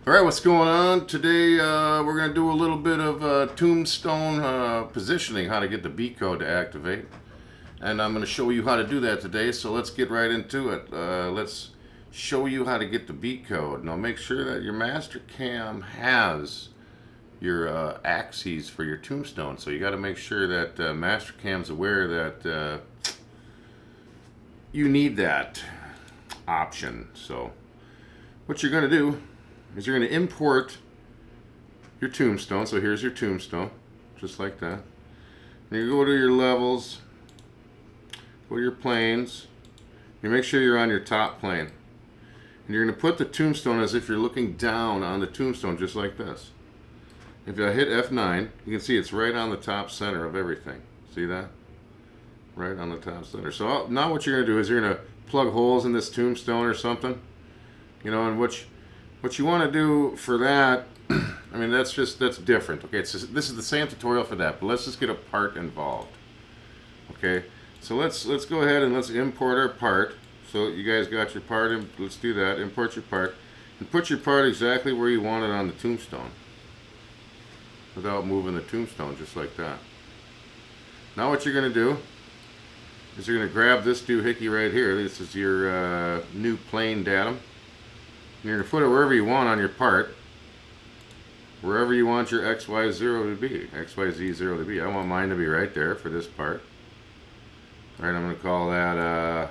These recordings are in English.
Alright, what's going on? Today we're going to do a little bit of tombstone positioning, how to get the B code to activate. And I'm going to show you how to do that today, so let's get right into it. Let's show you how to get the B code. Now make sure that your Mastercam has your axes for your tombstone. So you got to make sure that Mastercam's aware that you need that option. So what you're going to do is you're going to import your tombstone. So here's your tombstone, just like that. And you go to your levels, go to your planes. You make sure you're on your top plane. And you're going to put the tombstone as if you're looking down on the tombstone, just like this. If I hit F9, you can see it's right on the top center of everything. See that? Right on the top center. So now what you're going to do is you're going to plug holes in this tombstone or something. You know, and what you want to do for that, I mean, that's different. Okay, this is the same tutorial for that, but let's just get a part involved. Okay, so let's go ahead and let's import our part. So you guys got your part in, let's do that. Import your part and put your part exactly where you want it on the tombstone without moving the tombstone, just like that. Now what you're going to do is you're going to grab this doohickey right here. This is your new plane datum. You're going to put it wherever you want on your part, wherever you want your XY0 to be, XYZ0 to be. I want mine to be right there for this part. All right, I'm going to call that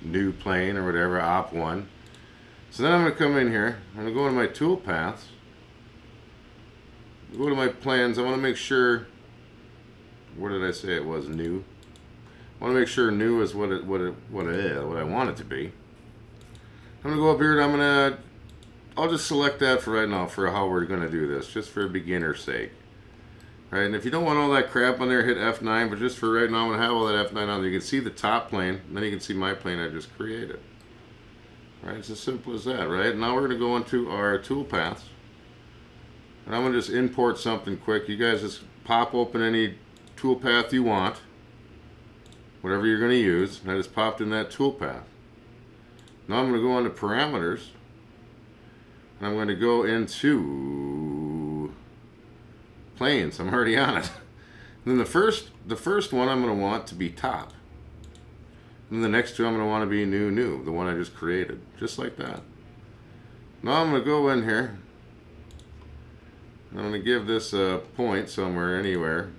new plane or whatever, op1. So then I'm going to come in here. I'm going to go into my tool paths. Go to my plans. I want to make sure, what did I say it was? New. I want to make sure new is what I want it to be. I'm going to go up here and I'll just select that for right now for how we're going to do this, just for beginner's sake. Right, and if you don't want all that crap on there, hit F9, but just for right now, I'm going to have all that F9 on there. You can see the top plane, and then you can see my plane I just created. Right, it's as simple as that, right? Now we're going to go into our tool paths, and I'm going to just import something quick. You guys just pop open any tool path you want, whatever you're going to use, and I just popped in that tool path. Now I'm going to go into parameters, and I'm going to go into planes. I'm already on it. And then the first one I'm going to want to be top. And then the next two I'm going to want to be new, the one I just created, just like that. Now I'm going to go in here. I'm going to give this a point somewhere, anywhere.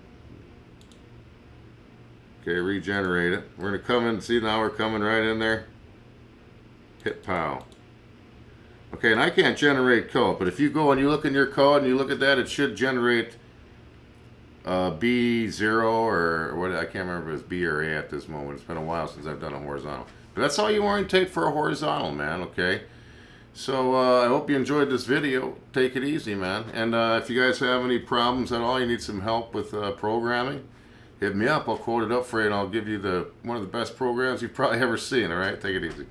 Okay, regenerate it. We're going to come in, see now we're coming right in there. Hit POW. Okay, and I can't generate code, but if you go and you look in your code and you look at that, it should generate B0 or what, I can't remember if it was B or A at this moment. It's been a while since I've done a horizontal. But that's all you orientate for a horizontal, man, okay? So I hope you enjoyed this video. Take it easy, man. And if you guys have any problems at all, you need some help with programming, hit me up. I'll quote it up for you, and I'll give you one of the best programs you've probably ever seen, all right? Take it easy.